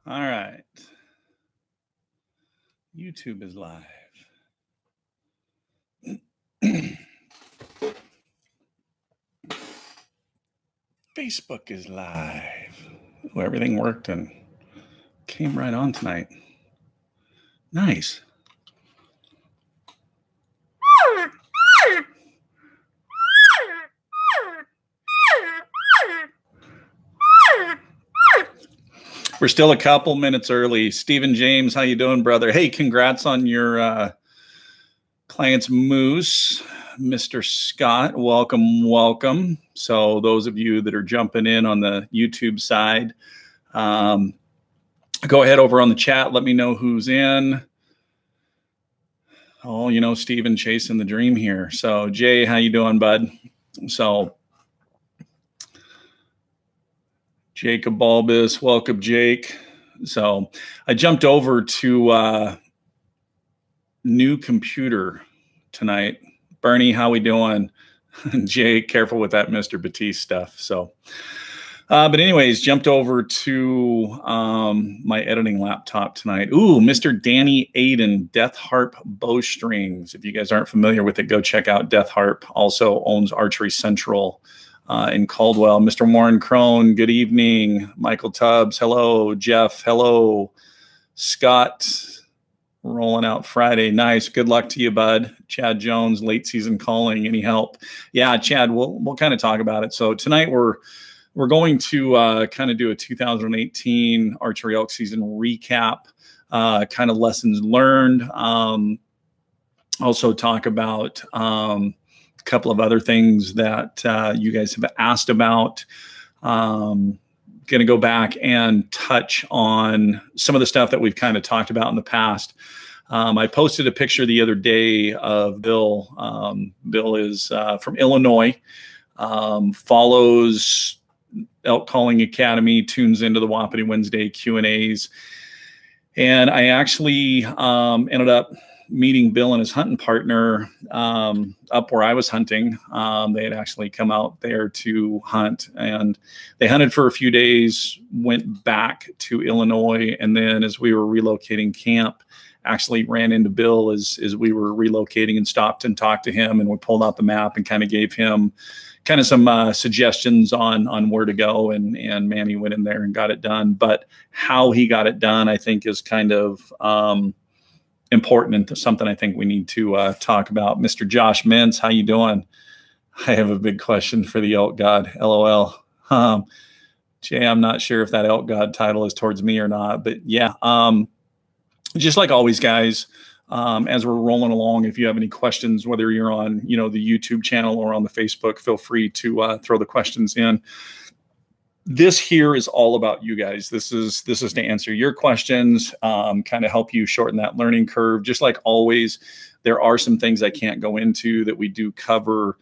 All right. YouTube is live. Facebook is live. Ooh, everything worked and came right on tonight. Nice. We're still a couple minutes early. Stephen James, how you doing, brother? Hey, congrats on your client's moose. Mr. Scott, welcome. So those of you that are jumping in on the YouTube side, go ahead over on the chat. Let me know who's in. Oh, you know, Stephen chasing the dream here. So Jay, how you doing, bud? So Jacob Bulbous, welcome, Jake. So I jumped over to new computer tonight. Bernie, how we doing? Jay, careful with that Mr. Batiste stuff. So, but anyways, jumped over to my editing laptop tonight. Ooh, Mr. Danny Aiden, Death Harp Bowstrings. If you guys aren't familiar with it, go check out Death Harp. Also owns Archery Central in Caldwell. Mr. Warren Crone, good evening. Michael Tubbs, hello. Jeff, hello. Scott, rolling out Friday. Nice. Good luck to you, bud. Chad Jones, late season calling. Any help? Yeah, Chad, we'll kind of talk about it. So tonight we're going to kind of do a 2018 Archery Elk season recap, kind of lessons learned. Also talk about a couple of other things that you guys have asked about. Going to go back and touch on some of the stuff that we've kind of talked about in the past. I posted a picture the other day of Bill. Bill is from Illinois, follows Elk Calling Academy, tunes into the Wapiti Wednesday Q&As. And I actually ended up meeting Bill and his hunting partner up where I was hunting. They had actually come out there to hunt, and they hunted for a few days, went back to Illinois, and then as we were relocating camp, actually ran into Bill as we were relocating and stopped and talked to him, and we pulled out the map and kind of gave him kind of some suggestions on where to go, and man, he went in there and got it done. But how he got it done, I think, is kind of important and something I think we need to talk about. Mr. Josh Mintz, how you doing? I have a big question for the Elk God, LOL. Jay, I'm not sure if that Elk God title is towards me or not, but yeah. Just like always, guys, as we're rolling along, if you have any questions, whether you're on, you know, the YouTube channel or on the Facebook, feel free to throw the questions in. This here is all about you guys. This is to answer your questions, kind of help you shorten that learning curve. Just like always, there are some things I can't go into that we do cover,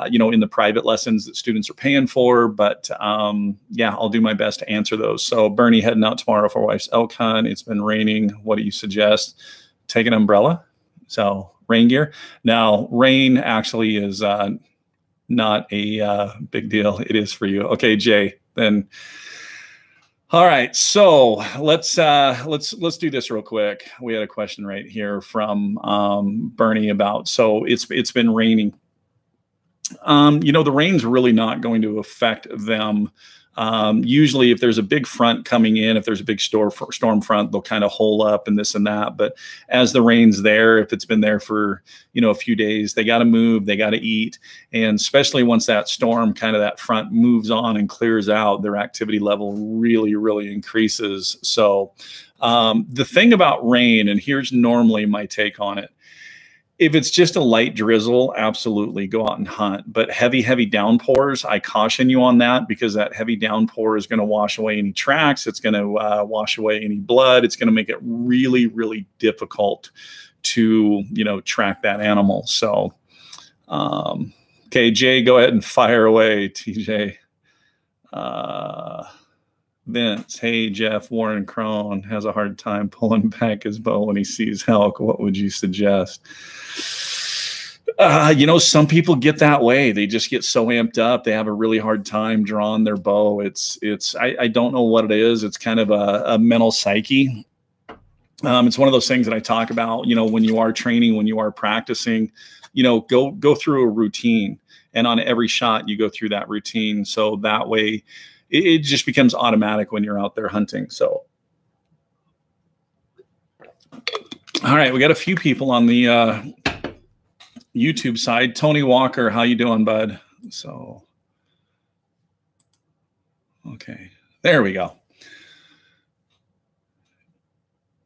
you know, in the private lessons that students are paying for. But yeah, I'll do my best to answer those. So Bernie, heading out tomorrow for wife's elk hunt. It's been raining. What do you suggest? Take an umbrella. So rain gear. Now, rain actually is not a big deal. It is for you. Okay, Jay. Then, all right. So let's do this real quick. We had a question right here from Bernie about. So it's been raining. You know, the rain's really not going to affect them. Usually if there's a big front coming in, if there's a big storm front, they'll kind of hole up and this and that. But as the rain's there, if it's been there for, you know, a few days, they got to move, they got to eat. And especially once that storm, kind of that front moves on and clears out, their activity level really, really increases. So the thing about rain, and here's normally my take on it, if it's just a light drizzle, absolutely go out and hunt. But heavy downpours, I caution you on that, because that heavy downpour is going to wash away any tracks. It's going to wash away any blood. It's going to make it really, really difficult to, you know, track that animal. So, okay, Jay, go ahead and fire away, TJ. Vince, hey, Jeff, Warren Crone has a hard time pulling back his bow when he sees elk. What would you suggest? You know, some people get that way. They just get so amped up. They have a really hard time drawing their bow. I don't know what it is. It's kind of a mental psyche. It's one of those things that I talk about, you know, when you are training, when you are practicing, you know, go through a routine, and on every shot you go through that routine. So that way it just becomes automatic when you're out there hunting. So, all right, we got a few people on the YouTube side. Tony Walker, how you doing, bud? So, okay, there we go.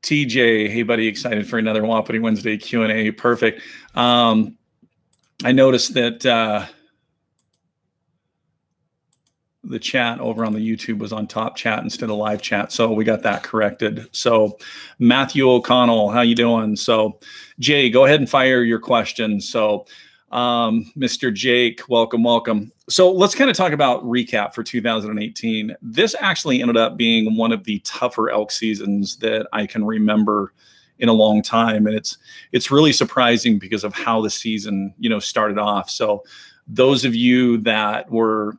TJ, hey buddy, excited for another Wapiti Wednesday Q&A. Perfect. I noticed that the chat over on the YouTube was on top chat instead of live chat, so we got that corrected. So Matthew O'Connell, how you doing? So Jay, go ahead and fire your question. So Mr. Jake, welcome. So let's kind of talk about recap for 2018. This actually ended up being one of the tougher elk seasons that I can remember in a long time. And it's really surprising because of how the season, you know, started off. So those of you that were,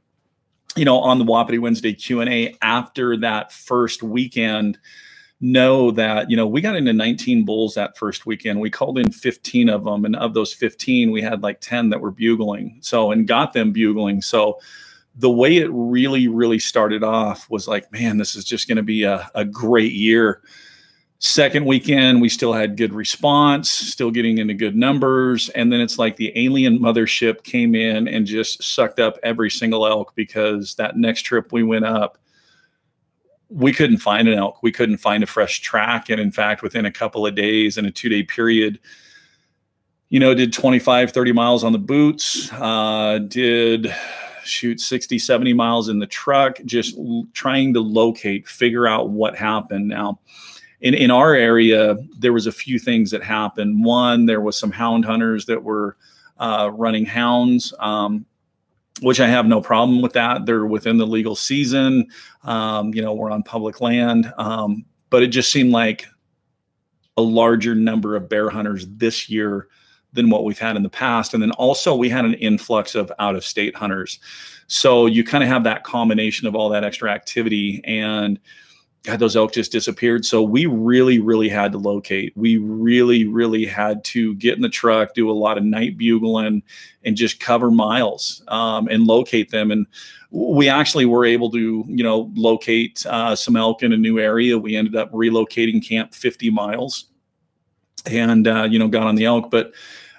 you know, on the Wapiti Wednesday Q&A after that first weekend know that, you know, we got into 19 bulls that first weekend. We called in 15 of them. And of those 15, we had like 10 that were bugling. So, and got them bugling. So the way it really started off was like, man, this is just going to be a great year. Second weekend, we still had good response, still getting into good numbers. And then it's like the alien mothership came in and just sucked up every single elk, because that next trip we went up, we couldn't find an elk. We couldn't find a fresh track. And in fact, within a couple of days, in a 2-day period, you know, did 25, 30 miles on the boots, did shoot 60, 70 miles in the truck, just trying to locate, figure out what happened. Now, in our area, there was a few things that happened. One, there was some hound hunters that were running hounds, which I have no problem with that. They're within the legal season. You know, we're on public land. But it just seemed like a larger number of bear hunters this year than what we've had in the past. And then also we had an influx of out-of-state hunters. So you kind of have that combination of all that extra activity, and God, those elk just disappeared. So we really had to locate. We really had to get in the truck, do a lot of night bugling, and just cover miles and locate them. And we actually were able to, you know, locate some elk in a new area. We ended up relocating camp 50 miles and, you know, got on the elk. But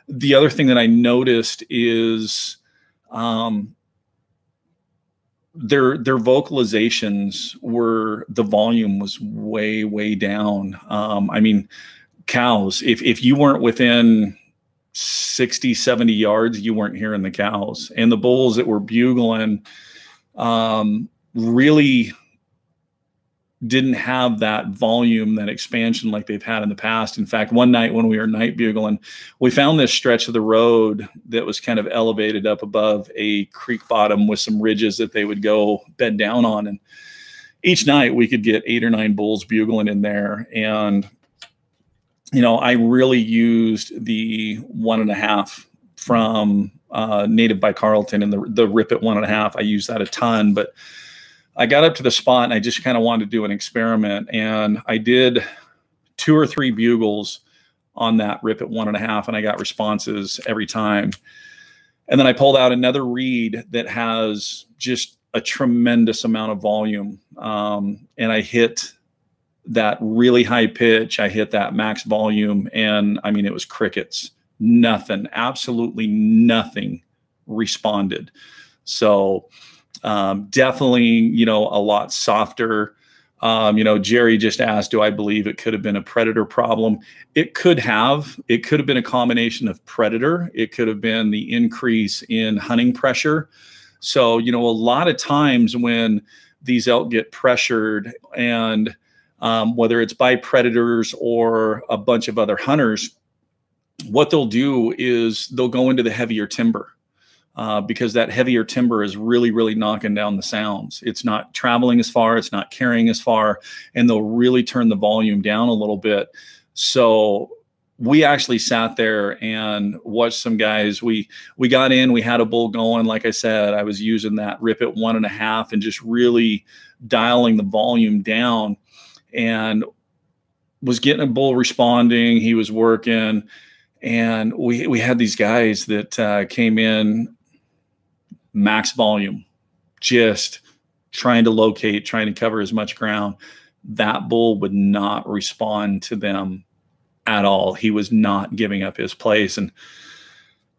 the other thing that I noticed is their vocalizations were, the volume was way down. I mean, cows, if you weren't within 60, 70 yards, you weren't hearing the cows. And the bulls that were bugling really didn't have that volume, that expansion like they've had in the past. In fact, one night when we were night bugling, we found this stretch of the road that was kind of elevated up above a creek bottom with some ridges that they would go bed down on. And each night we could get 8 or 9 bulls bugling in there. And, you know, I really used the 1.5 from Native by Carlton, and the rip at 1.5. I used that a ton, but I got up to the spot and I just kind of wanted to do an experiment. And I did 2 or 3 bugles on that rip at 1.5, and I got responses every time. And then I pulled out another reed that has just a tremendous amount of volume. And I hit that really high pitch. I hit that max volume, and I mean, it was crickets. Nothing, absolutely nothing responded. So definitely, you know, a lot softer. You know, Jerry just asked, do I believe it could have been a predator problem? It could have. It could have been a combination of predator. It could have been the increase in hunting pressure. So, you know, a lot of times when these elk get pressured, and whether it's by predators or a bunch of other hunters, what they'll do is they'll go into the heavier timber. Because that heavier timber is really knocking down the sounds. It's not traveling as far, it's not carrying as far, and they'll really turn the volume down a little bit. So we actually sat there and watched some guys. We got in, we had a bull going. Like I said, I was using that rip at 1.5 and just really dialing the volume down, and was getting a bull responding. He was working, and we had these guys that came in max volume, just trying to locate, trying to cover as much ground. That bull would not respond to them at all. He was not giving up his place. And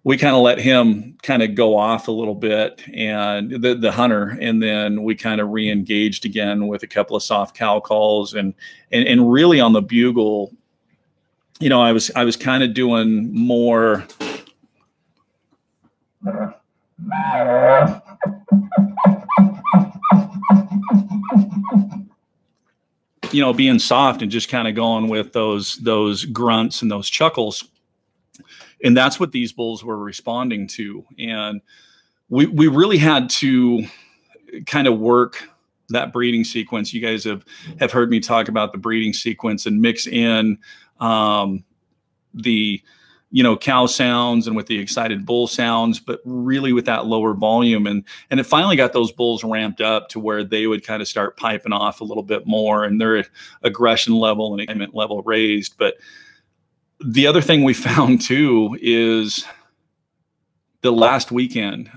we kind of let him kind of go off a little bit, and the hunter, and then we kind of re-engaged again with a couple of soft cow calls, and really on the bugle, you know, I was kind of doing more you know, being soft and just kind of going with those grunts and those chuckles. And that's what these bulls were responding to. And we really had to kind of work that breeding sequence. You guys have heard me talk about the breeding sequence and mix in the, you know, cow sounds and with the excited bull sounds, but really with that lower volume. And it finally got those bulls ramped up to where they would kind of start piping off a little bit more, and their aggression level and excitement level raised. But the other thing we found too is the last weekend,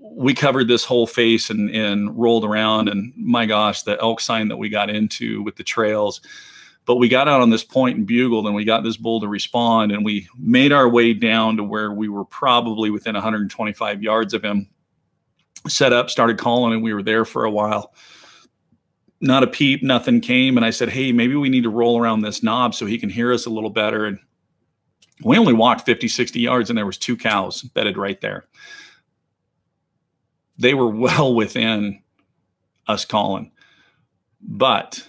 we covered this whole face and rolled around, and my gosh, the elk sign that we got into with the trails. But we got out on this point and bugled, and we got this bull to respond, and we made our way down to where we were probably within 125 yards of him, set up, started calling, and we were there for a while. Not a peep, nothing came. And I said, hey, maybe we need to roll around this knob so he can hear us a little better. And we only walked 50, 60 yards, and there was 2 cows bedded right there. They were well within us calling. But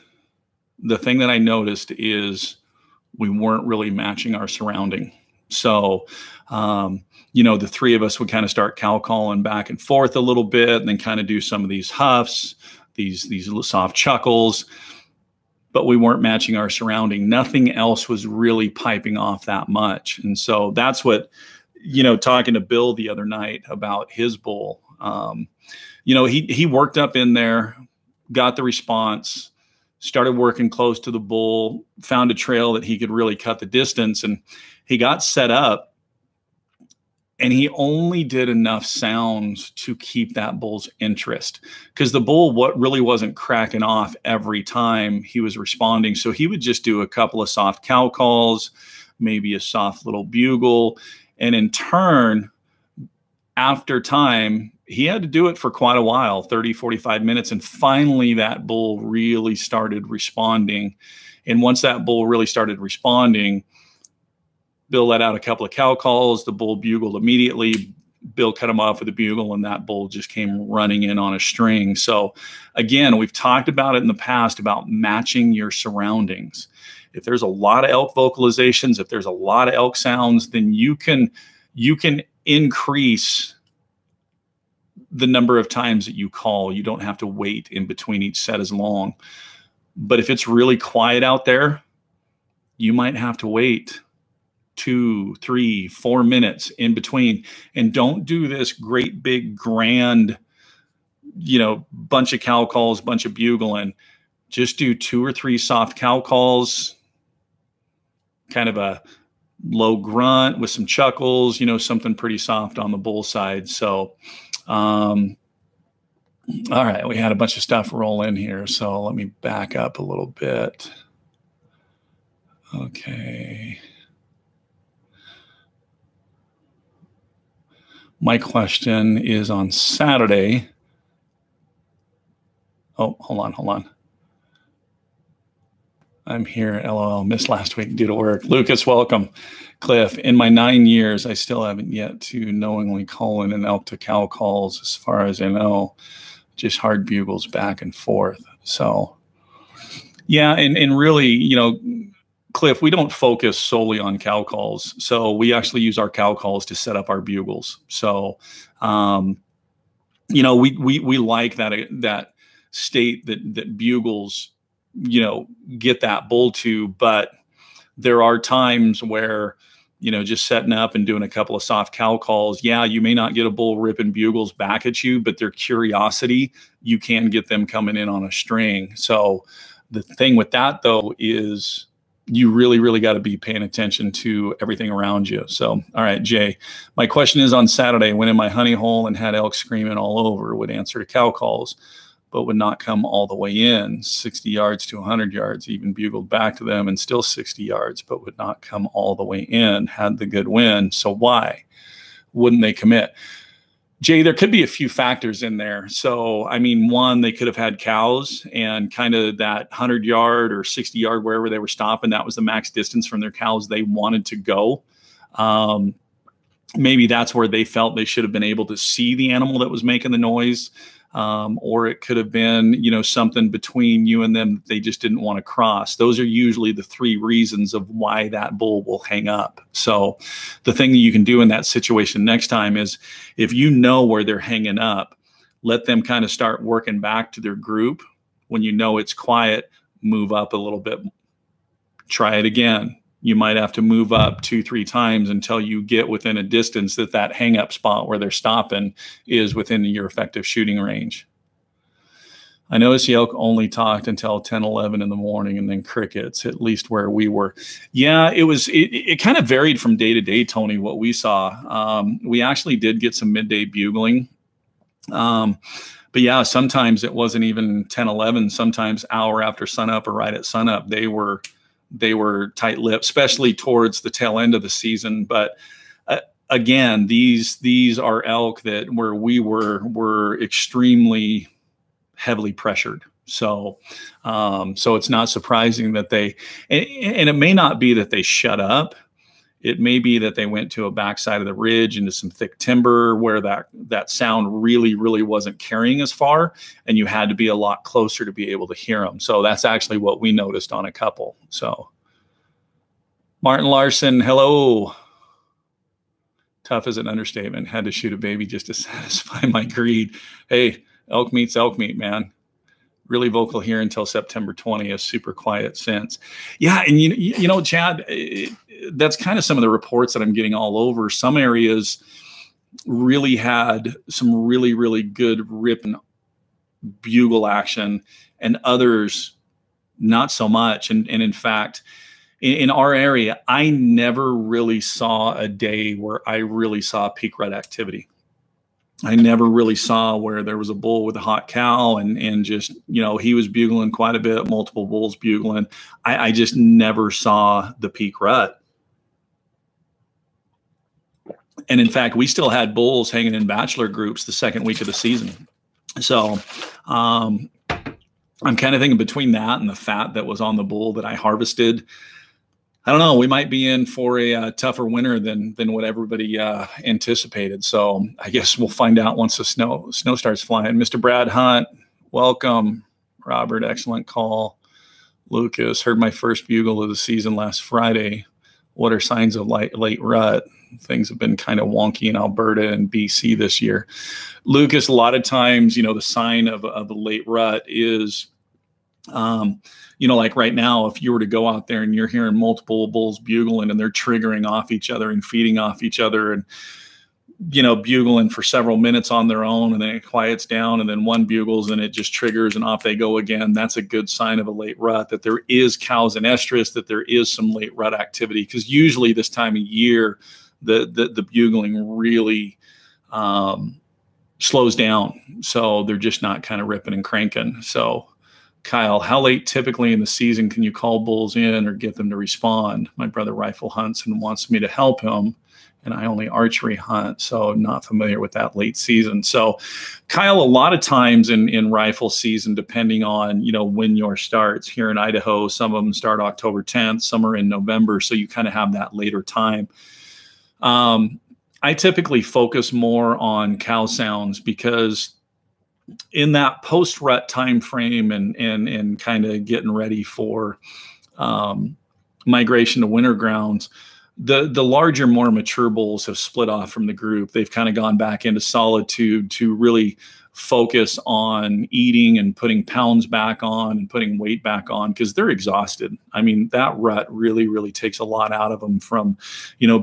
the thing that I noticed is we weren't really matching our surrounding. So, you know, the 3 of us would kind of start cow calling back and forth a little bit, and then kind of do some of these huffs, these little soft chuckles, but we weren't matching our surrounding. Nothing else was really piping off that much. And so that's what, you know, talking to Bill the other night about his bull, you know, he worked up in there, got the response, started working close to the bull, found a trail that he could really cut the distance, and he got set up, and he only did enough sounds to keep that bull's interest, because the bull really wasn't cracking off every time he was responding. So he would just do a couple of soft cow calls, maybe a soft little bugle, and in turn, after time, he had to do it for quite a while, 30, 45 minutes. And finally that bull really started responding. And once that bull really started responding, Bill let out a couple of cow calls, the bull bugled immediately. Bill cut him off with a bugle, and that bull just came running in on a string. So again, we've talked about it in the past about matching your surroundings. If there's a lot of elk vocalizations, if there's a lot of elk sounds, then you can increase the number of times that you call. You don't have to wait in between each set as long. But if it's really quiet out there, you might have to wait 2, 3, 4 minutes in between. And don't do this great big grand, you know, bunch of cow calls, bunch of bugling. Just do 2 or 3 soft cow calls, kind of a low grunt with some chuckles, you know, something pretty soft on the bull side. So, all right, we had a bunch of stuff roll in here, so let me back up a little bit. Okay. My question is on Saturday. Oh, hold on. I'm here, LOL, missed last week due to work. Lucas, welcome. Cliff, in my 9 years, I still haven't yet to knowingly call in an elk to cow calls, as far as I know, just hard bugles back and forth. So, yeah, and really, you know, Cliff, we don't focus solely on cow calls. So we actually use our cow calls to set up our bugles. So, you know, we like that state that bugles, you know, get that bull to, but there are times where, you know, just setting up and doing a couple of soft cow calls, yeah, you may not get a bull ripping bugles back at you, but their curiosity, you can get them coming in on a string. So the thing with that, though, is you really, really got to be paying attention to everything around you. So, all right, Jay, my question is, on Saturday, went in my honey hole and had elk screaming all over, would answer to cow calls, but would not come all the way in, 60 yards to 100 yards, even bugled back to them and still 60 yards, but would not come all the way in, had the good wind. So why wouldn't they commit? Jay, there could be a few factors in there. So, I mean, one, they could have had cows and kind of that 100-yard or 60-yard, wherever they were stopping, that was the max distance from their cows they wanted to go. Maybe that's where they felt they should have been able to see the animal that was making the noise. Or it could have been, you know, something between you and them that they just didn't want to cross. Those are usually the three reasons of why that bull will hang up. So the thing that you can do in that situation next time is, if you know where they're hanging up, let them kind of start working back to their group. When you know it's quiet, move up a little bit. Try it again. You might have to move up 2-3 times until you get within a distance that hang up spot where they're stopping is within your effective shooting range. I noticed the elk only talked until 10, 11 in the morning, and then crickets, at least where we were. Yeah, it kind of varied from day to day, Tony, what we saw. We actually did get some midday bugling. But yeah, sometimes it wasn't even 10, 11, sometimes hour after sunup or right at sunup, they were tight-lipped, especially towards the tail end of the season. But again, these are elk that where we were extremely heavily pressured. So so it's not surprising that and it may not be that they shut up. It may be that they went to a backside of the ridge into some thick timber where that sound really, really wasn't carrying as far, and you had to be a lot closer to be able to hear them. So that's actually what we noticed on a couple. So Martin Larson, hello. Tough is an understatement. Had to shoot a baby just to satisfy my greed. Hey, elk meat's elk meat, man. Really vocal here until September 20th. Super quiet since. Yeah, and you know, Chad, that's kind of some of the reports that I'm getting all over. Some areas really had some really, really good rip and bugle action, and others not so much. And in fact, in our area, I never really saw a day where I really saw peak rut activity. I never really saw where there was a bull with a hot cow and just, you know, he was bugling quite a bit, multiple bulls bugling. I just never saw the peak rut. And in fact, we still had bulls hanging in bachelor groups the second week of the season. So I'm kind of thinking between that and the fat that was on the bull that I harvested, I don't know, we might be in for a tougher winter than what everybody anticipated. So I guess we'll find out once the snow starts flying. Mr. Brad Hunt, welcome. Robert, excellent call. Lucas, heard my first bugle of the season last Friday. What are signs of late rut? Things have been kind of wonky in Alberta and BC this year. Lucas, a lot of times, you know, the sign of a late rut is, you know, like right now, if you were to go out there and you're hearing multiple bulls bugling and they're triggering off each other and feeding off each other and, you know, bugling for several minutes on their own, and then it quiets down and then one bugles and it just triggers and off they go again. That's a good sign of a late rut, that there is cows in estrus, that there is some late rut activity. Because usually this time of year, the bugling really slows down. So they're just not kind of ripping and cranking. So Kyle, how late typically in the season can you call bulls in or get them to respond? My brother rifle hunts and wants me to help him, and I only archery hunt, so not familiar with that late season. So Kyle, a lot of times in rifle season, depending on, you know, when yours starts, here in Idaho, some of them start October 10th, some are in November, so you kind of have that later time. I typically focus more on cow sounds, because in that post-rut time frame and kind of getting ready for migration to winter grounds, the larger, more mature bulls have split off from the group. They've kind of gone back into solitude to really focus on eating and putting pounds back on and putting weight back on, because they're exhausted. I mean, that rut really, really takes a lot out of them, from,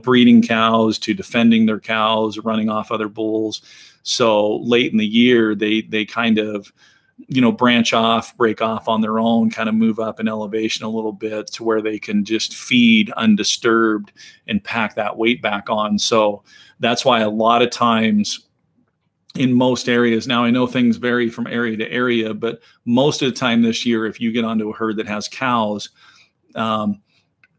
breeding cows to defending their cows, running off other bulls. So late in the year, they kind of, branch off, break off on their own, kind of move up in elevation a little bit to where they can just feed undisturbed and pack that weight back on. So that's why a lot of times in most areas, now I know things vary from area to area, but most of the time this year, if you get onto a herd that has cows,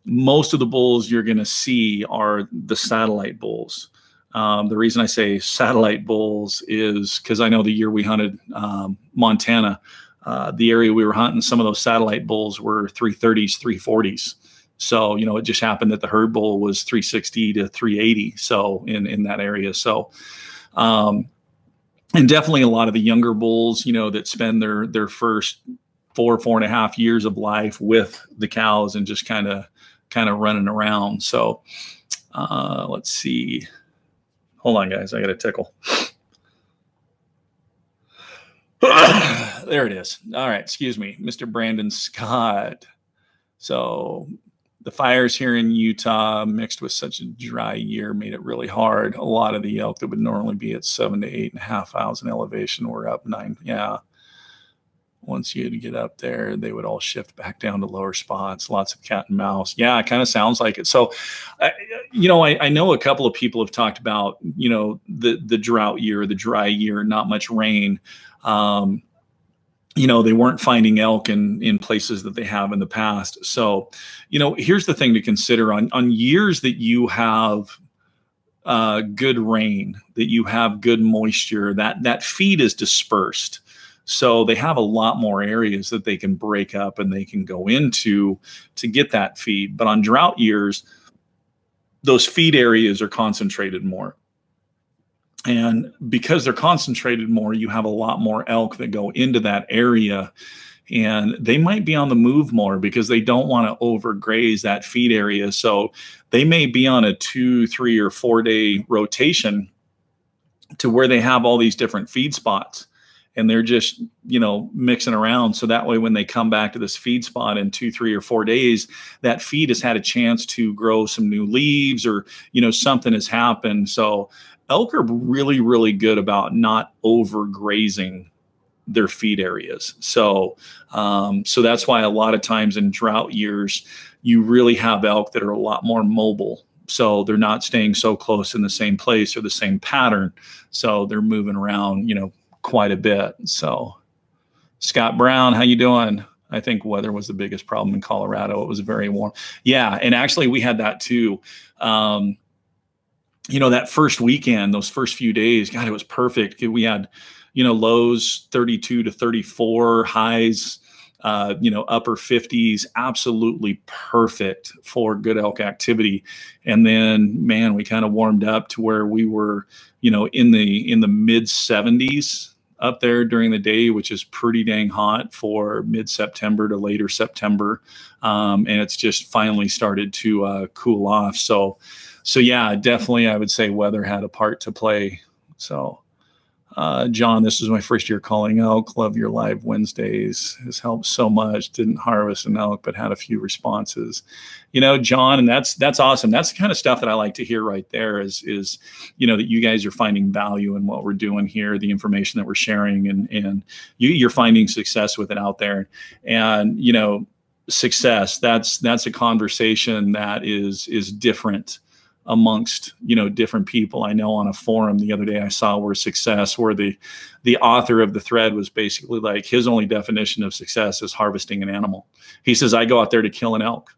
most of the bulls you're going to see are the satellite bulls. The reason I say satellite bulls is because I know the year we hunted Montana, the area we were hunting, some of those satellite bulls were 330s, 340s. So, it just happened that the herd bull was 360 to 380. So in that area. So, and definitely a lot of the younger bulls, that spend their first 4.5 years of life with the cows and just kind of running around. So let's see. Hold on, guys. I got a tickle. There it is. All right. Excuse me, Mr. Brandon Scott. So the fires here in Utah, mixed with such a dry year, made it really hard. A lot of the elk that would normally be at 7,000 to 8,500 elevation were up 9. Yeah. Once you get up there, they would all shift back down to lower spots. Lots of cat and mouse. Yeah, it kind of sounds like it. So, I know a couple of people have talked about, the drought year, the dry year, not much rain. They weren't finding elk in places that they have in the past. So, here's the thing to consider on years that you have good rain, that you have good moisture, that feed is dispersed. So they have a lot more areas that they can break up and they can go into to get that feed. But on drought years, those feed areas are concentrated more. And because they're concentrated more, you have a lot more elk that go into that area, and they might be on the move more because they don't want to overgraze that feed area. So they may be on a 2, 3, or 4 day rotation to where they have all these different feed spots, and they're just, mixing around. So that way, when they come back to this feed spot in 2, 3, or 4 days, that feed has had a chance to grow some new leaves, or, something has happened. So elk are really, really good about not overgrazing their feed areas. So, so that's why a lot of times in drought years, you really have elk that are a lot more mobile. So they're not staying so close in the same place or the same pattern. So they're moving around, quite a bit. So Scott Brown, how you doing? I think weather was the biggest problem in Colorado. It was very warm. Yeah. And actually we had that too. That first weekend, those first few days, God, it was perfect. We had, lows 32 to 34, highs, upper 50s, absolutely perfect for good elk activity. And then, man, we kind of warmed up to where we were, in the mid 70s up there during the day, which is pretty dang hot for mid-September to later September. And it's just finally started to cool off. So yeah, definitely I would say weather had a part to play. So John, this is my first year calling elk. Love your live Wednesdays. Has helped so much. Didn't harvest an elk, but had a few responses. John, and that's awesome. That's the kind of stuff that I like to hear right there is that you guys are finding value in what we're doing here, the information that we're sharing, and you're finding success with it out there. And, success, that's a conversation that is different amongst different people. I know on a forum the other day I saw where the author of the thread was basically like, his only definition of success is harvesting an animal. He says, I go out there to kill an elk.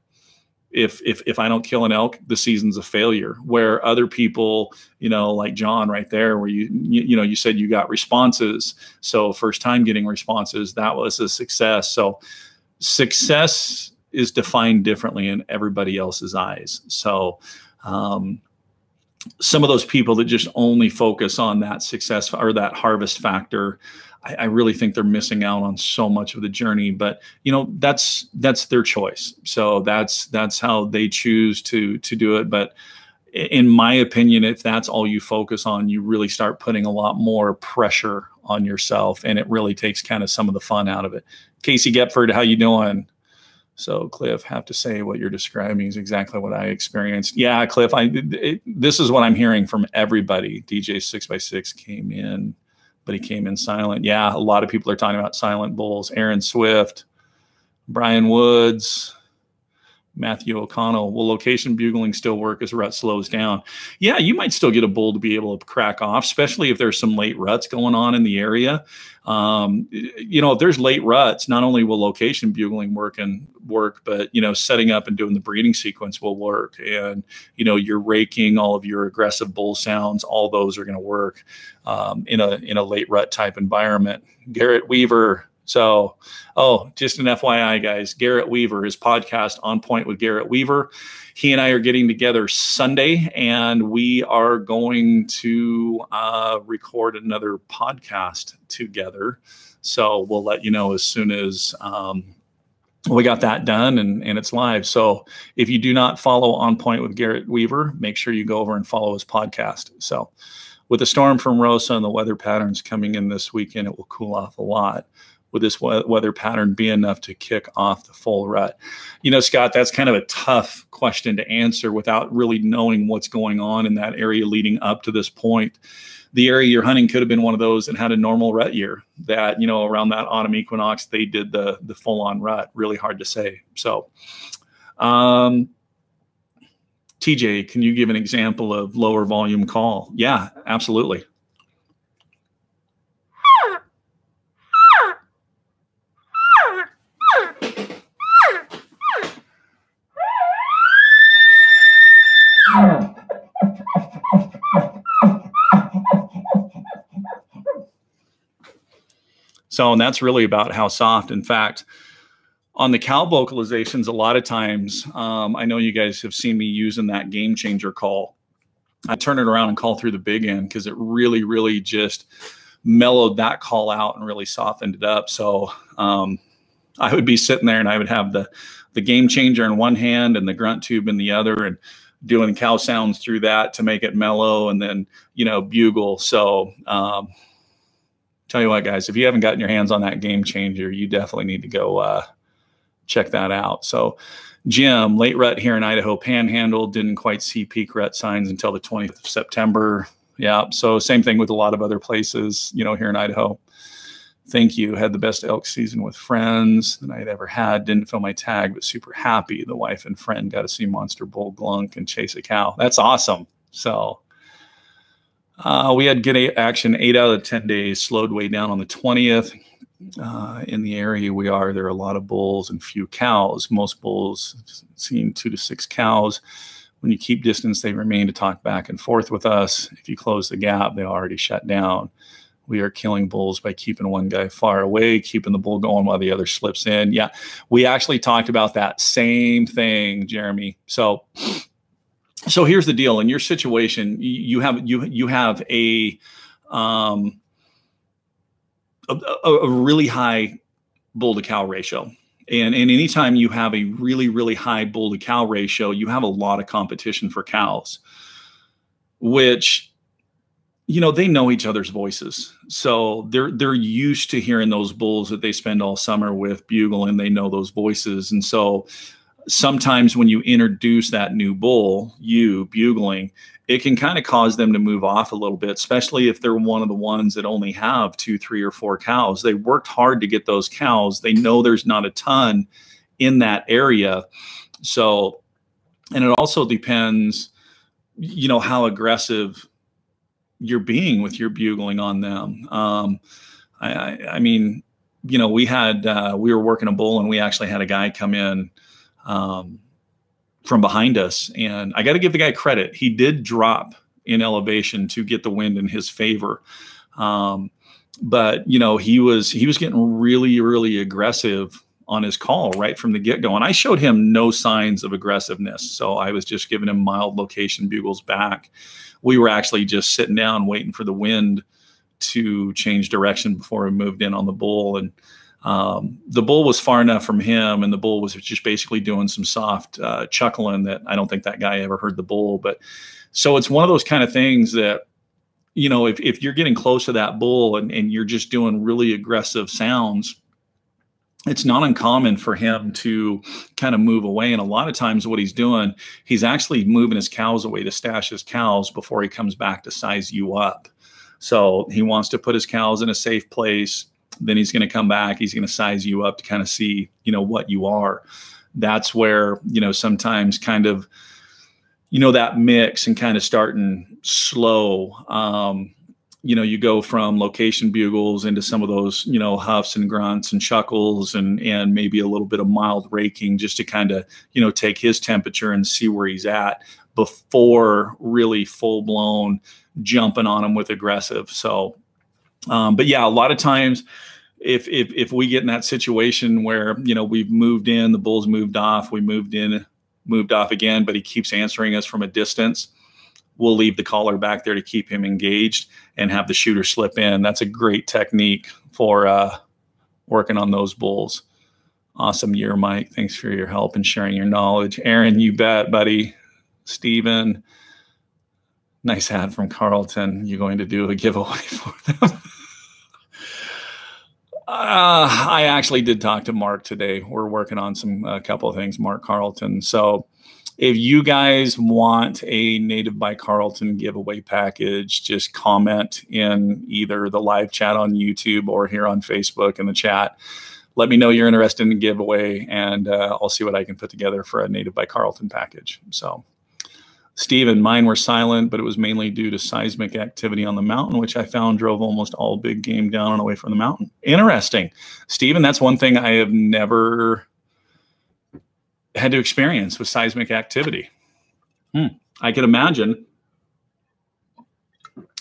If I don't kill an elk, the season's a failure. Where other people, like John right there, where you said you got responses, so first time getting responses, that was a success. So success is defined differently in everybody else's eyes. So some of those people that just only focus on that success or that harvest factor, I really think they're missing out on so much of the journey. But that's their choice. So that's how they choose to do it. But in my opinion, if that's all you focus on, you really start putting a lot more pressure on yourself, and it really takes kind of some of the fun out of it. Casey Gepford, how you doing? So Cliff, have to say what you're describing is exactly what I experienced. Yeah, Cliff, this is what I'm hearing from everybody. DJ 6x6 came in, but he came in silent. Yeah, a lot of people are talking about silent bulls. Aaron Swift, Brian Woods, Matthew O'Connell. Will location bugling still work as rut slows down? Yeah, you might still get a bull to be able to crack off, especially if there's some late ruts going on in the area. If there's late ruts, not only will location bugling work, but, setting up and doing the breeding sequence will work. And, you're raking all of your aggressive bull sounds. All those are going to work in a late rut type environment. Garrett Weaver. So, just an FYI, guys, Garrett Weaver, his podcast, On Point with Garrett Weaver. He and I are getting together Sunday, and we are going to record another podcast together. So we'll let you know as soon as we got that done and it's live. So if you do not follow On Point with Garrett Weaver, make sure you go over and follow his podcast. So with the storm from Rosa and the weather patterns coming in this weekend, it will cool off a lot. Would this weather pattern be enough to kick off the full rut? Scott, that's kind of a tough question to answer without really knowing what's going on in that area leading up to this point. The area you're hunting could have been one of those that had a normal rut year that, around that autumn equinox, they did the full on rut. Really hard to say. So, TJ, can you give an example of lower volume call? Yeah, absolutely. So, and that's really about how soft. In fact, on the cow vocalizations, a lot of times, I know you guys have seen me using that game changer call. I turn it around and call through the big end because it really, really just mellowed that call out and really softened it up. So I would be sitting there and I would have the game changer in one hand and the grunt tube in the other, and doing cow sounds through that to make it mellow, and then, bugle. So, tell you what, guys, if you haven't gotten your hands on that game changer, you definitely need to go check that out. So Jim, late rut here in Idaho Panhandle, didn't quite see peak rut signs until the 20th of September. Yeah, so same thing with a lot of other places, here in Idaho. Thank you. Had the best elk season with friends that I'd ever had. Didn't fill my tag, but super happy. The wife and friend got to see monster bull glunk and chase a cow. That's awesome. So we had good action 8 out of 10 days, slowed way down on the 20th. In the area there are a lot of bulls and few cows. Most bulls seen 2 to 6 cows. When you keep distance, they remain to talk back and forth with us. If you close the gap, they already shut down. We are killing bulls by keeping one guy far away, keeping the bull going while the other slips in. Yeah, we actually talked about that same thing, Jeremy. So here's the deal. In your situation, you have a really high bull to cow ratio. And anytime you have a really, really high bull to cow ratio, you have a lot of competition for cows, which, they know each other's voices. So they're used to hearing those bulls that they spend all summer with bugle, and they know those voices. And so sometimes when you introduce that new bull, bugling, it can kind of cause them to move off a little bit, especially if they're one of the ones that only have 2, 3, or 4 cows. They worked hard to get those cows. They know there's not a ton in that area. So, and it also depends, how aggressive you're being with your bugling on them. I mean, we were working a bull, and we actually had a guy come in from behind us, and I got to give the guy credit. He did drop in elevation to get the wind in his favor. But he was getting really, really aggressive on his call right from the get-go. And I showed him no signs of aggressiveness. So I was just giving him mild location bugles back. We were actually just sitting down waiting for the wind to change direction before we moved in on the bull. And The bull was far enough from him, and the bull was just basically doing some soft chuckling that I don't think that guy ever heard the bull. But so it's one of those kind of things that, you know, if you're getting close to that bull and you're just doing really aggressive sounds, it's not uncommon for him to kind of move away. And a lot of times what he's doing, he's actually moving his cows away to stash his cows before he comes back to size you up. So he wants to put his cows in a safe place. Then he's going to come back. He's going to size you up to kind of see, you know, what you are. That's where, you know, sometimes kind of, you know, that mix and kind of starting slow, you know, you go from location bugles into some of those, you know, huffs and grunts and chuckles and maybe a little bit of mild raking just to kind of, you know, take his temperature and see where he's at before really full blown jumping on him with aggressive. So, but yeah, a lot of times if we get in that situation where, you know, we've moved in, the bull's moved off, we moved in, moved off again, but he keeps answering us from a distance, we'll leave the caller back there to keep him engaged and have the shooter slip in. That's a great technique for working on those bulls. Awesome year, Mike. Thanks for your help and sharing your knowledge. Aaron, you bet, buddy. Steven, nice hat from Carlton. You're going to do a giveaway for them. I actually did talk to Mark today. We're working on a couple of things, Mark Carlton. So if you guys want a Native by Carlton giveaway package, just comment in either the live chat on YouTube or here on Facebook in the chat. Let me know you're interested in the giveaway, and I'll see what I can put together for a Native by Carlton package. So, Steven, mine were silent, but it was mainly due to seismic activity on the mountain, which I found drove almost all big game down and away from the mountain. Interesting. Steven, that's one thing I have never had to experience with seismic activity. I could imagine,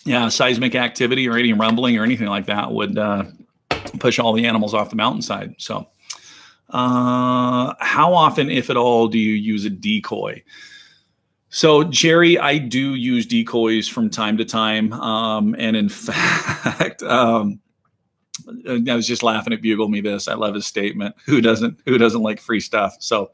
yeah, seismic activity or any rumbling or anything like that would push all the animals off the mountainside. So how often, if at all, do you use a decoy? So, Jerry, I do use decoys from time to time. And in fact, I was just laughing at Bugle Me This. I love his statement. Who doesn't like free stuff? So,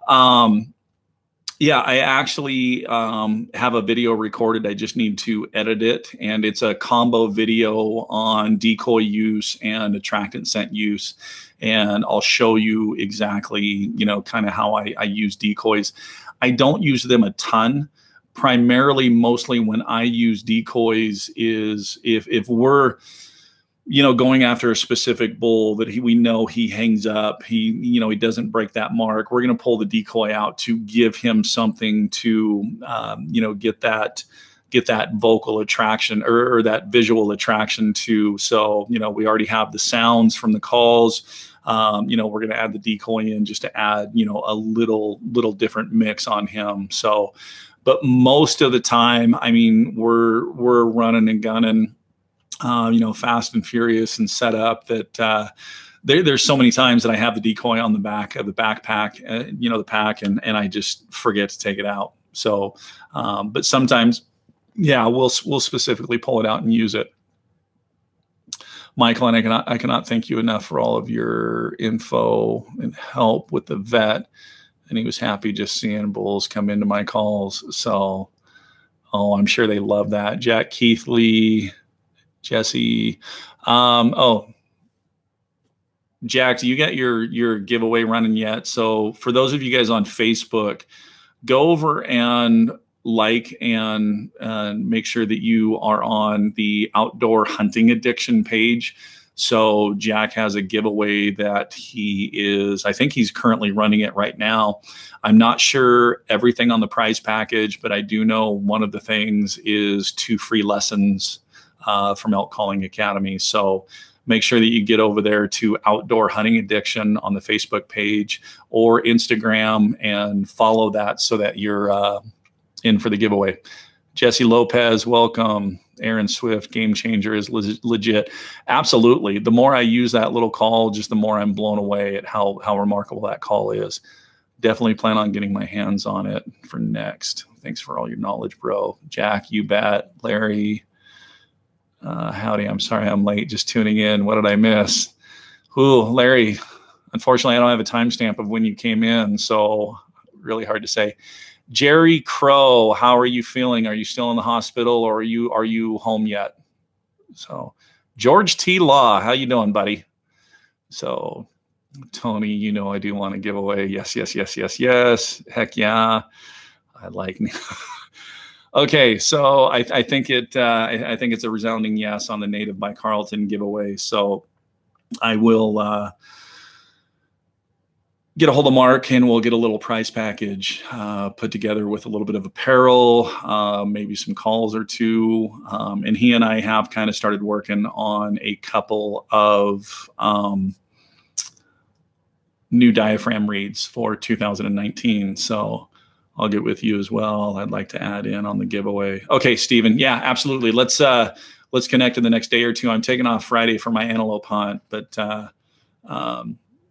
yeah, I actually have a video recorded. I just need to edit it. And it's a combo video on decoy use and attractant scent use. And I'll show you exactly, you know, kind of how I use decoys. I don't use them a ton. Primarily, mostly when I use decoys is if we're, you know, going after a specific bull that we know he hangs up, he doesn't break that mark. We're going to pull the decoy out to give him something to, you know, get that vocal attraction or that visual attraction to. So, you know, we already have the sounds from the calls. You know, we're going to add the decoy in just to add, you know, a little different mix on him. So, but most of the time, I mean, we're running and gunning, you know, fast and furious and set up that there's so many times that I have the decoy on the back of the backpack, you know, the pack, and I just forget to take it out. So, but sometimes, yeah, we'll specifically pull it out and use it. Michael, and I cannot thank you enough for all of your info and help with the vet. And he was happy just seeing bulls come into my calls. So, oh, I'm sure they love that. Jack Keithley, Jesse. Oh, Jack, do you get your giveaway running yet? So for those of you guys on Facebook, go over and like and make sure that you are on the Outdoor Hunting Addiction page. So Jack has a giveaway that I think he's currently running it right now. I'm not sure everything on the prize package, but I do know one of the things is 2 free lessons from Elk Calling Academy. So make sure that you get over there to Outdoor Hunting Addiction on the Facebook page or Instagram and follow that so that you're in for the giveaway. Jesse Lopez, welcome. Aaron Swift, Game Changer is legit. Absolutely. The more I use that little call, just the more I'm blown away at how remarkable that call is. Definitely plan on getting my hands on it for next. Thanks for all your knowledge, bro. Jack, you bet. Larry, howdy. I'm sorry I'm late, just tuning in. What did I miss? Ooh, Larry, unfortunately, I don't have a timestamp of when you came in, so really hard to say. Jerry Crow, how are you feeling? Are you still in the hospital, or are you home yet? So, George T. Law, how you doing, buddy? So, Tony, you know I do want to give away. Yes, yes, yes, yes, yes. Heck yeah, I like me. Okay, so I think it's a resounding yes on the Native by Carlton giveaway. So I will get a hold of Mark, and we'll get a little prize package put together with a little bit of apparel, maybe some calls or two. And he and I have kind of started working on a couple of new diaphragm reads for 2019. So I'll get with you as well. I'd like to add in on the giveaway. Okay, Stephen. Yeah, absolutely. Let's connect in the next day or two. I'm taking off Friday for my antelope hunt, but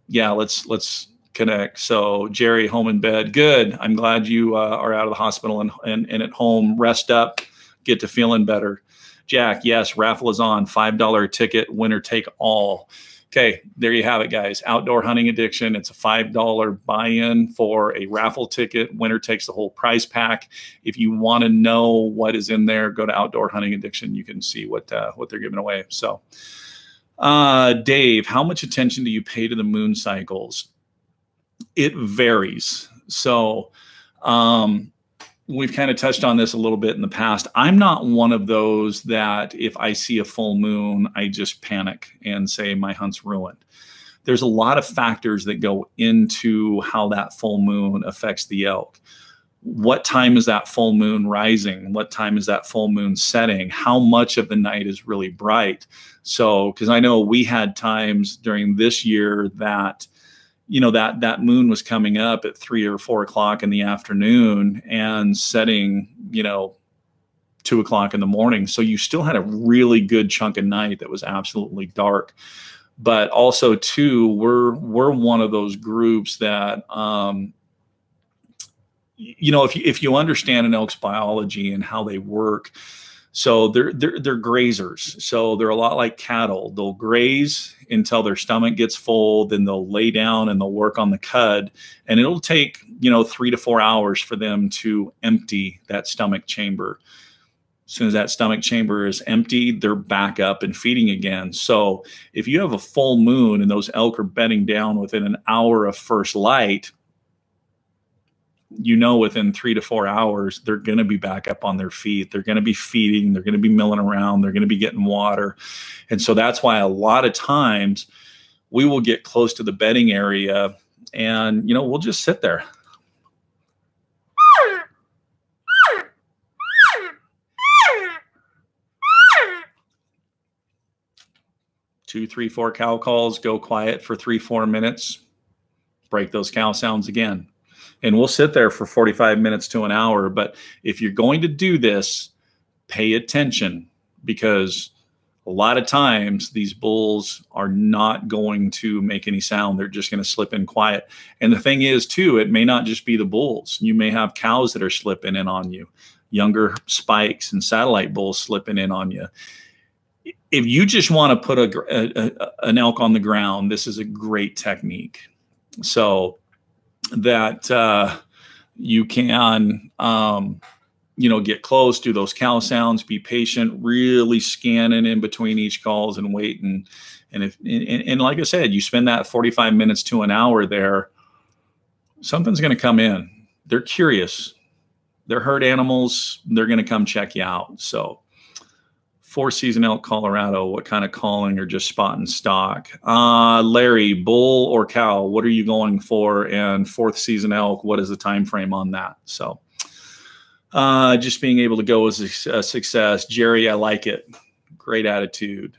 yeah, let's connect. So Jerry, home in bed. Good. I'm glad you are out of the hospital and at home. Rest up, get to feeling better. Jack, yes, raffle is on. $5 ticket, winner take all. Okay, there you have it, guys. Outdoor Hunting Addiction. It's a $5 buy-in for a raffle ticket. Winner takes the whole prize pack. If you want to know what is in there, go to Outdoor Hunting Addiction. You can see what they're giving away. So, Dave, how much attention do you pay to the moon cycles? It varies. So, we've kind of touched on this a little bit in the past. I'm not one of those that if I see a full moon, I just panic and say my hunt's ruined. There's a lot of factors that go into how that full moon affects the elk. What time is that full moon rising? What time is that full moon setting? How much of the night is really bright? So, because I know we had times during this year that that moon was coming up at 3 or 4 o'clock in the afternoon and setting, 2 o'clock in the morning. So you still had a really good chunk of night that was absolutely dark. But also too, we're one of those groups that, if you understand an elk's biology and how they work, so they're grazers. So they're a lot like cattle. They'll graze until their stomach gets full, then they'll lay down and they'll work on the cud. And it'll take, 3 to 4 hours for them to empty that stomach chamber. As soon as that stomach chamber is empty, they're back up and feeding again. So if you have a full moon and those elk are bedding down within an hour of first light, within 3 to 4 hours, they're going to be back up on their feet. They're going to be feeding. They're going to be milling around. They're going to be getting water. And so that's why a lot of times we will get close to the bedding area and, we'll just sit there. Two, 3, 4 cow calls, go quiet for 3, 4 minutes, break those cow sounds again. And we'll sit there for 45 minutes to an hour. But if you're going to do this, pay attention, because a lot of times these bulls are not going to make any sound. They're just going to slip in quiet. And the thing is, too, it may not just be the bulls. You may have cows that are slipping in on you, younger spikes and satellite bulls slipping in on you. If you just want to put an elk on the ground, this is a great technique. So that you can, get close to those cow sounds, be patient, really scanning in between each calls and waiting. And like I said, you spend that 45 minutes to an hour there, something's going to come in. They're curious. They're herd animals. They're going to come check you out. So 4-season elk, Colorado, what kind of calling or just spot and stock? Larry, bull or cow, what are you going for? And 4th-season elk, what is the time frame on that? So just being able to go is a success. Jerry, I like it. Great attitude.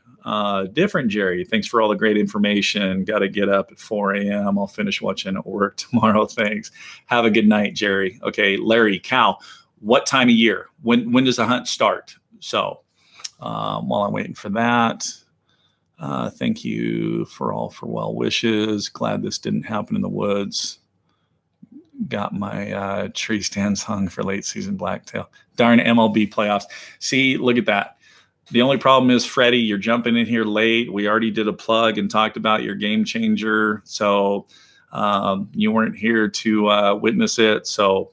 Different Jerry, thanks for all the great information. Got to get up at 4 a.m. I'll finish watching at work tomorrow. Thanks. Have a good night, Jerry. Okay, Larry, cow, what time of year? When does the hunt start? So while I'm waiting for that, thank you for well wishes. Glad this didn't happen in the woods. Got my tree stands hung for late season blacktail. Darn MLB playoffs. See, look at that. The only problem is, Freddie, you're jumping in here late. We already did a plug and talked about your game changer. So you weren't here to witness it. So,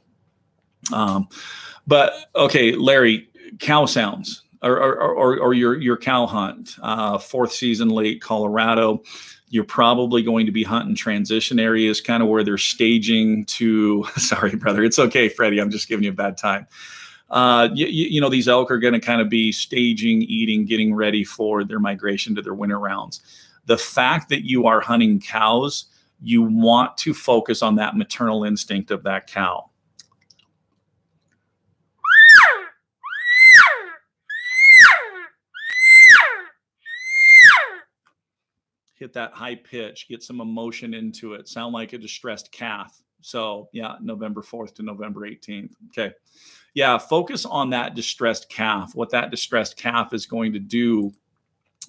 but okay, Larry, cow sounds or your cow hunt, 4th season late Colorado. You're probably going to be hunting transition areas, kind of where they're staging to, sorry, brother. It's okay, Freddie. I'm just giving you a bad time. You know, these elk are going to kind of be staging, eating, getting ready for their migration to their winter rounds. The fact that you are hunting cows, you want to focus on that maternal instinct of that cow. Hit that high pitch, get some emotion into it, sound like a distressed calf. So yeah, November 4th to November 18th. Okay. Yeah, focus on that distressed calf. What that distressed calf is going to do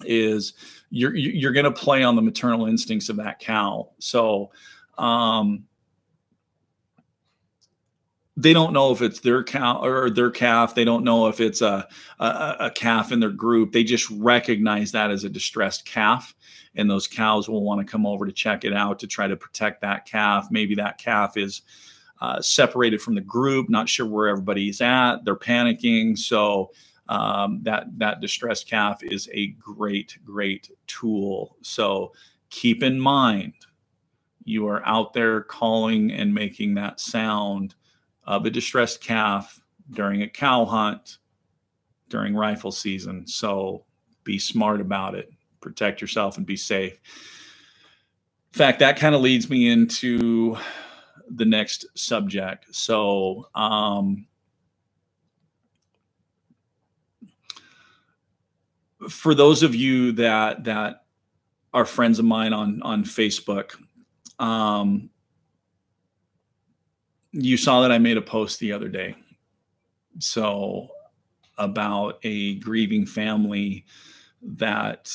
is you're going to play on the maternal instincts of that cow. So they don't know if it's their cow or their calf. They don't know if it's a calf in their group. They just recognize that as a distressed calf. And those cows will want to come over to check it out to try to protect that calf. Maybe that calf is separated from the group, not sure where everybody's at. They're panicking. So that distressed calf is a great, great tool. So keep in mind, you are out there calling and making that sound of a distressed calf during a cow hunt, during rifle season. So be smart about it. Protect yourself and be safe. In fact, that kind of leads me into the next subject. So for those of you that are friends of mine on Facebook, you saw that I made a post the other day. So about a grieving family that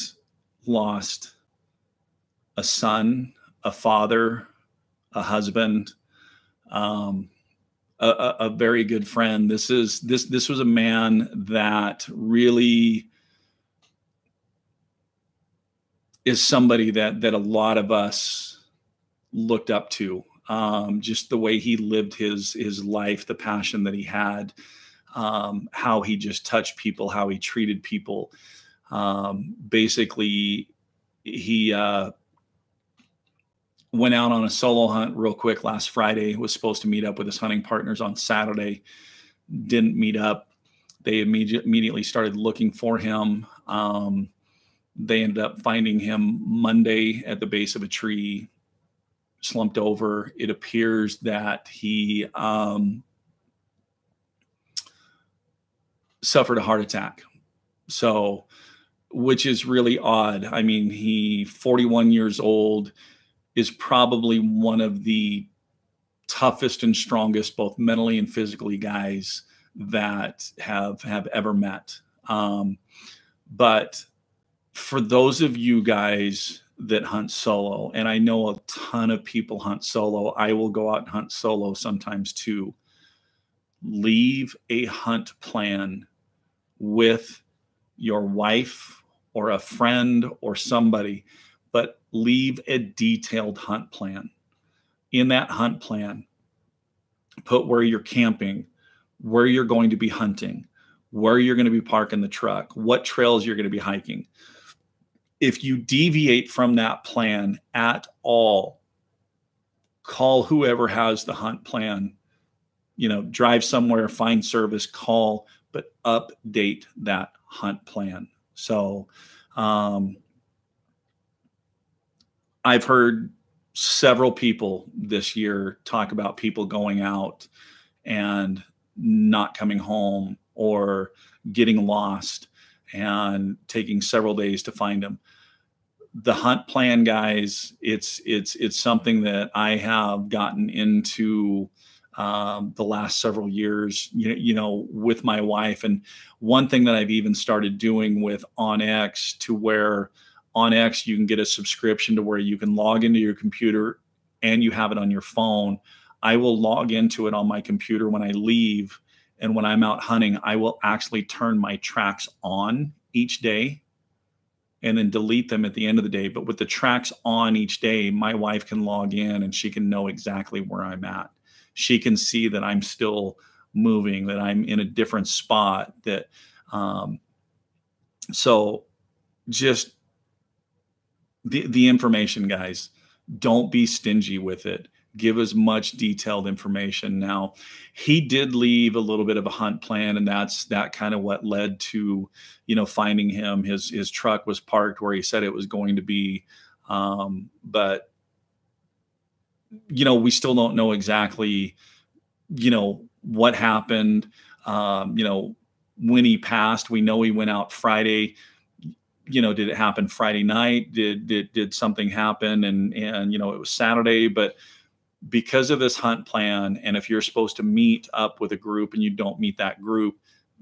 lost a son, a father, a husband, a very good friend. This was a man that really is somebody that a lot of us looked up to. Just the way he lived his life, the passion that he had, how he just touched people, how he treated people. Basically, he went out on a solo hunt real quick last Friday, was supposed to meet up with his hunting partners on Saturday, didn't meet up. They immediately started looking for him. They ended up finding him Monday at the base of a tree, slumped over. It appears that he suffered a heart attack. So, which is really odd. I mean, he 41 years old, is probably one of the toughest and strongest, both mentally and physically, guys that have ever met. But for those of you guys that hunt solo, and I know a ton of people hunt solo, I will go out and hunt solo sometimes too. Leave a hunt plan with your wife or a friend or somebody, but leave a detailed hunt plan. In that hunt plan, put where you're camping, where you're going to be hunting, where you're going to be parking the truck, what trails you're going to be hiking. If you deviate from that plan at all, call whoever has the hunt plan, drive somewhere, find service, call, but update that hunt plan. So I've heard several people this year talk about people going out and not coming home or getting lost and taking several days to find them. The hunt plan, guys, it's something that I have gotten into the last several years, with my wife. And one thing that I've even started doing with OnX, to where OnX, you can get a subscription to where you can log into your computer and you have it on your phone. I will log into it on my computer when I leave. And when I'm out hunting, I will actually turn my tracks on each day and then delete them at the end of the day. But with the tracks on each day, my wife can log in and she can know exactly where I'm at. She can see that I'm still moving, that I'm in a different spot, that, so just the information, guys, don't be stingy with it. Give as much detailed information. Now, he did leave a little bit of a hunt plan, and that kind of what led to, finding him. His truck was parked where he said it was going to be. But, we still don't know exactly, what happened. When he passed, we know he went out Friday. Did it happen Friday night? Did something happen? And it was Saturday, but because of this hunt plan, and if you're supposed to meet up with a group and you don't meet that group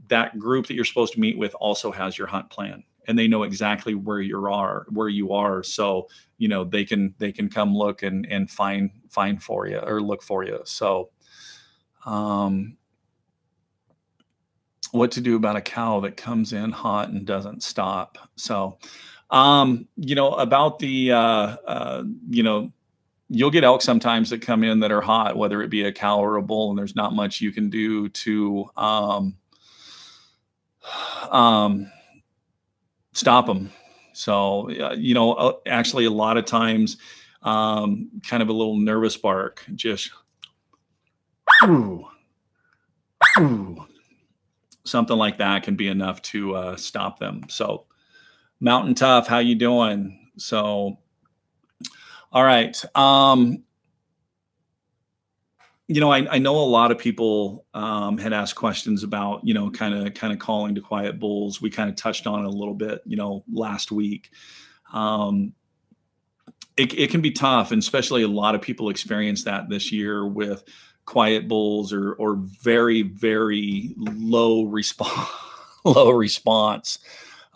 that you're supposed to meet with also has your hunt plan, and they know exactly where you are. So, they can come look and find for you or look for you. So, what to do about a cow that comes in hot and doesn't stop. So, about the, you'll get elk sometimes that come in that are hot, whether it be a cow or a bull, and there's not much you can do to stop them. So, actually a lot of times, kind of a little nervous bark, just something like that can be enough to stop them. So, Mountain Tough, how you doing? So, all right. I know a lot of people had asked questions about, kind of calling to quiet bulls. We kind of touched on it a little bit, last week. It can be tough, and especially a lot of people experience that this year with quiet bulls or very, very low response. Low response.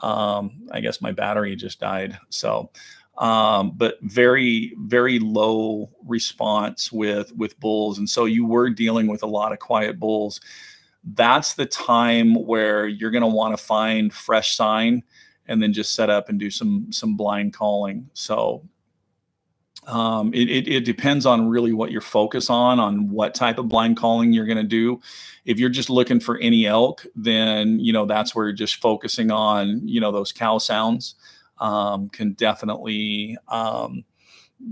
I guess my battery just died. So, but very, very low response with bulls. And so you were dealing with a lot of quiet bulls. That's the time where you're going to want to find fresh sign and then just set up and do some blind calling. So, it depends on really what you're focused on what type of blind calling you're going to do. If you're just looking for any elk, then, that's where you're just focusing on, those cow sounds, can definitely,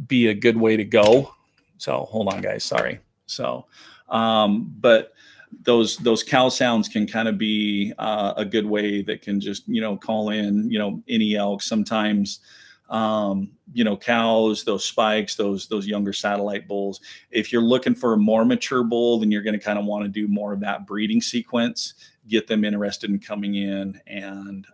be a good way to go. So hold on, guys. Sorry. So, but those cow sounds can kind of be, a good way that can just, call in, any elk. Sometimes, cows, those spikes, those younger satellite bulls. If you're looking for a more mature bull, then you're going to kind of want to do more of that breeding sequence, get them interested in coming in and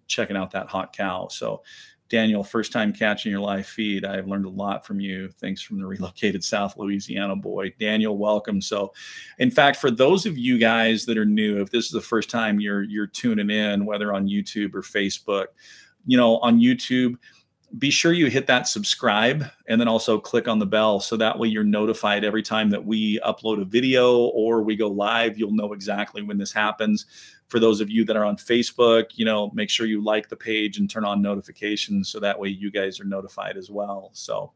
checking out that hot cow. So, Daniel, first time catching your live feed. I've learned a lot from you. Thanks from the relocated South Louisiana boy. Daniel, welcome. So, in fact, for those of you guys that are new, if this is the first time you're tuning in, whether on YouTube or Facebook, on YouTube, be sure you hit that subscribe and then also click on the bell. So that way you're notified every time that we upload a video or we go live. You'll know exactly when this happens. For those of you that are on Facebook, make sure you like the page and turn on notifications. So that way you guys are notified as well. So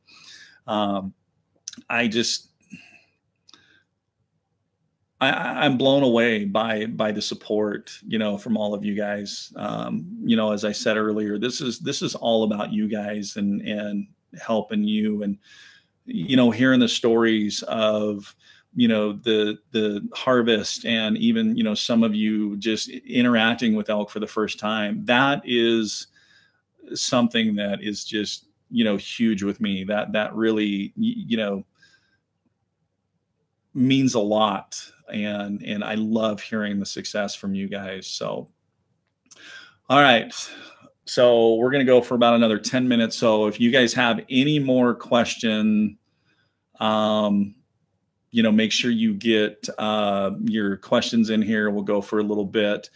I'm blown away by the support, from all of you guys. As I said earlier, this is all about you guys and helping you and, hearing the stories of, the harvest and even, some of you just interacting with elk for the first time. That is something that is just, huge with me. That really, means a lot. And I love hearing the success from you guys. So, all right. So we're going to go for about another 10 minutes. So if you guys have any more question, make sure you get your questions in here. We'll go for a little bit.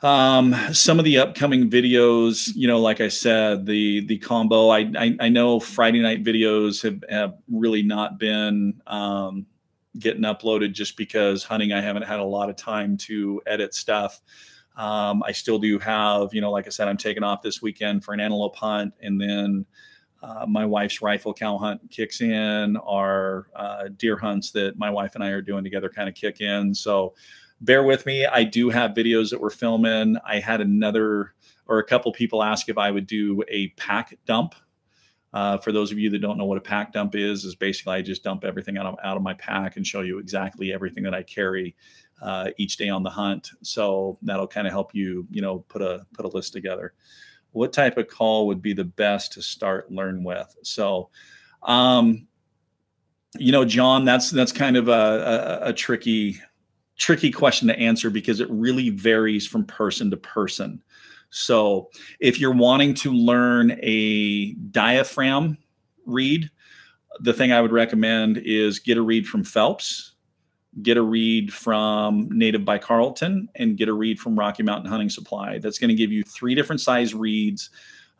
Some of the upcoming videos, like I said, the combo, I know Friday night videos have really not been, getting uploaded just because hunting, I haven't had a lot of time to edit stuff. I still do have, like I said, I'm taking off this weekend for an antelope hunt, and then my wife's rifle cow hunt kicks in. Our deer hunts that my wife and I are doing together kind of kick in. So bear with me. I do have videos that we're filming. I had a couple people ask if I would do a pack dump. For those of you that don't know what a pack dump is basically I just dump everything out of my pack and show you exactly everything that I carry each day on the hunt. So that'll kind of help you, put a list together. What type of call would be the best to start learn with? So, John, that's kind of a tricky question to answer because it really varies from person to person. So if you're wanting to learn a diaphragm read, the thing I would recommend is get a read from Phelps, get a read from Native by Carlton, and get a read from Rocky Mountain Hunting Supply. That's going to give you 3 different size reads.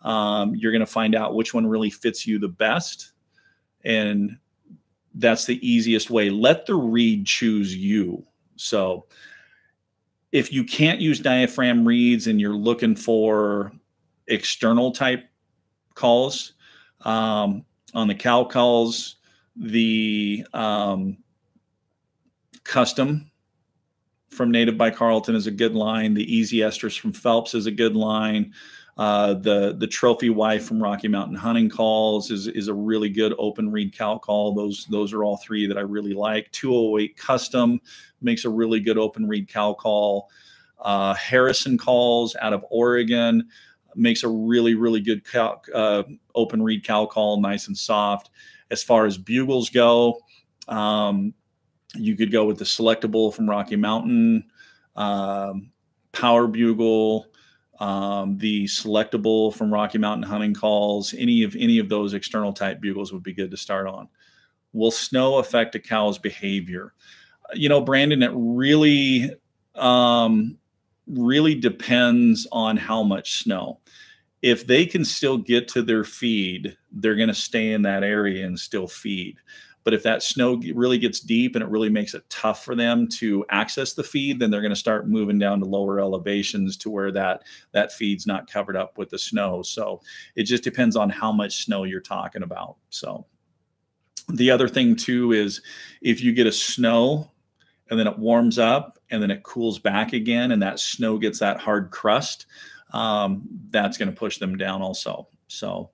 You're going to find out which one really fits you the best. And that's the easiest way. Let the read choose you. So if you can't use diaphragm reads and you're looking for external type calls, on the cow calls, the custom from Native by Carlton is a good line. The Easy Estrus from Phelps is a good line. The Trophy Wife from Rocky Mountain Hunting Calls is a really good open read cow call. Those are all 3 that I really like. 208 Custom makes a really good open read cow call. Harrison Calls out of Oregon makes a really, really good open read cow call, nice and soft. As far as bugles go, you could go with the Selectable from Rocky Mountain, Power Bugle, the Selectable from Rocky Mountain Hunting Calls. Any of those external type bugles would be good to start on. Will snow affect a cow's behavior? Brandon, it really depends on how much snow. If they can still get to their feed, they're going to stay in that area and still feed. But if that snow really gets deep and it really makes it tough for them to access the feed, then they're going to start moving down to lower elevations to where that feed's not covered up with the snow. So it just depends on how much snow you're talking about. So the other thing too is if you get a snow and then it warms up and then it cools back again and that snow gets that hard crust, that's going to push them down also. So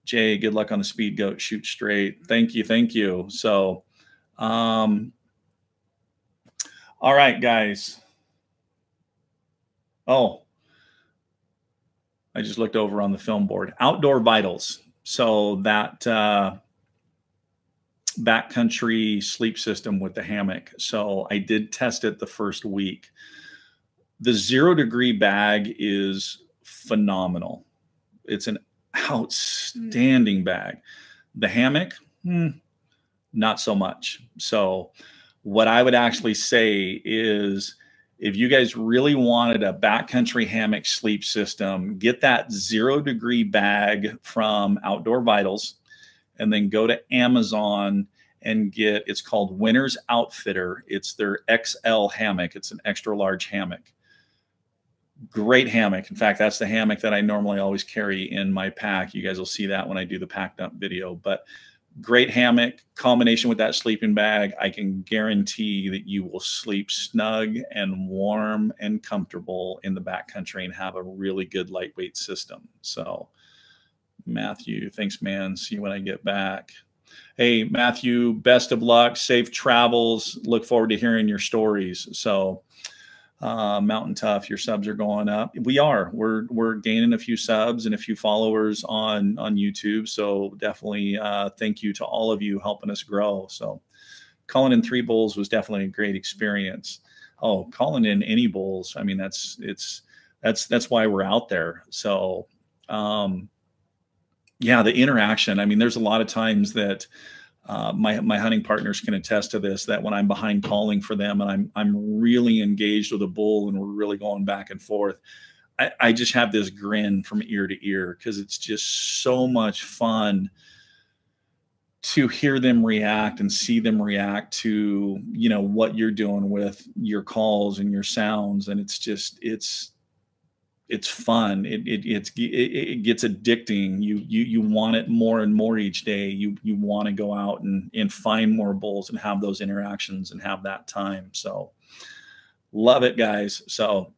Jay, good luck on the speed goat. Shoot straight. Thank you. Thank you. So, all right, guys. Oh, I just looked over on the film board. Outdoor Vitals. So that backcountry sleep system with the hammock. So I did test it the first week. The 0 degree bag is phenomenal. It's an outstanding bag. The hammock, not so much. So what I would actually say is if you guys really wanted a backcountry hammock sleep system, get that 0 degree bag from Outdoor Vitals and then go to Amazon and get, it's called Winter's Outfitter. It's their XL hammock. It's an extra large hammock. Great hammock. In fact, that's the hammock that I normally always carry in my pack. You guys will see that when I do the pack dump video, but great hammock combination with that sleeping bag. I can guarantee that you will sleep snug and warm and comfortable in the backcountry and have a really good lightweight system. So Matthew, thanks, man. See you when I get back. Hey, Matthew, best of luck. Safe travels. Look forward to hearing your stories. So Mountain Tough, your subs are going up. We're gaining a few subs and a few followers on YouTube. So definitely thank you to all of you helping us grow. So calling in 3 bulls was definitely a great experience. Oh, calling in any bulls. I mean, that's why we're out there. So yeah, the interaction. I mean, there's a lot of times that my hunting partners can attest to this, that when I'm behind calling for them and I'm really engaged with a bull and we're really going back and forth, I just have this grin from ear to ear because it's just so much fun to hear them react and see them react to, what you're doing with your calls and your sounds. And it's it's fun. It gets addicting. You want it more and more each day. You want to go out and find more bulls and have those interactions and have that time. So love it, guys. So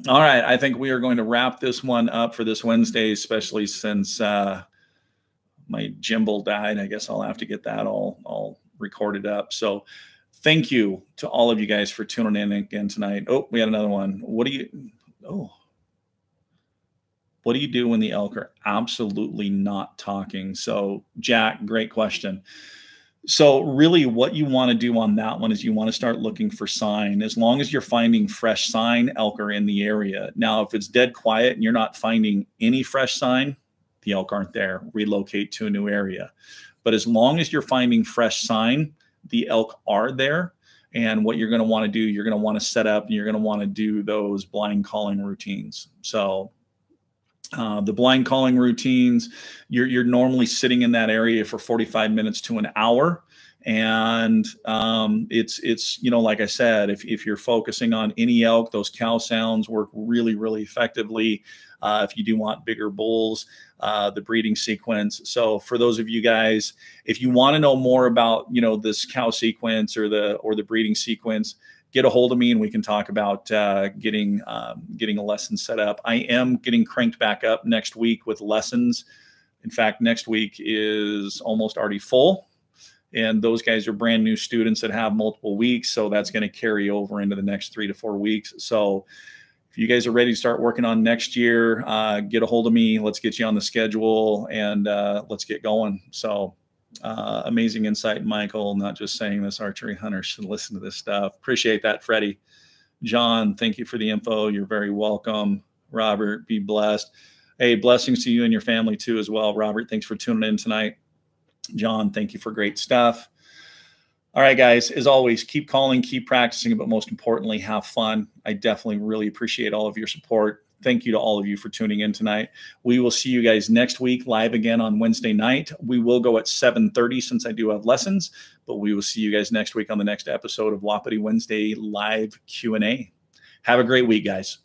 all right, I think we are going to wrap this one up for this Wednesday, especially since my gimbal died. I guess I'll have to get that all recorded up. So thank you to all of you guys for tuning in again tonight. Oh, we had another one. What do you do when the elk are absolutely not talking? So Jack, great question. So really what you want to do on that one is you want to start looking for sign. As long as you're finding fresh sign, elk are in the area. Now, if it's dead quiet and you're not finding any fresh sign, the elk aren't there. Relocate to a new area. But as long as you're finding fresh sign, the elk are there. And what you're going to want to do, you're going to want to set up and you're going to want to do those blind calling routines. So the blind calling routines, you're normally sitting in that area for 45 minutes to an hour. And it's, you know, like I said, if you're focusing on any elk, those cow sounds work really, really effectively. If you do want bigger bulls, the breeding sequence. So for those of you guys, if you want to know more about, you know, this cow sequence or the breeding sequence, get a hold of me and we can talk about getting a lesson set up. I am getting cranked back up next week with lessons. In fact, next week is almost already full. And those guys are brand new students that have multiple weeks. So that's going to carry over into the next 3 to 4 weeks. So if you guys are ready to start working on next year, get a hold of me. Let's get you on the schedule and let's get going. So amazing insight, Michael. Not just saying this, archery hunters should listen to this stuff. Appreciate that, Freddie. John, thank you for the info. You're very welcome. Robert, be blessed. Hey, blessings to you and your family too as well. Robert, thanks for tuning in tonight. John, thank you for great stuff. All right, guys, as always, keep calling, keep practicing, but most importantly, have fun. I definitely really appreciate all of your support. Thank you to all of you for tuning in tonight. We will see you guys next week live again on Wednesday night. We will go at 7:30 since I do have lessons, but we will see you guys next week on the next episode of Wapiti Wednesday live Q&A. Have a great week, guys.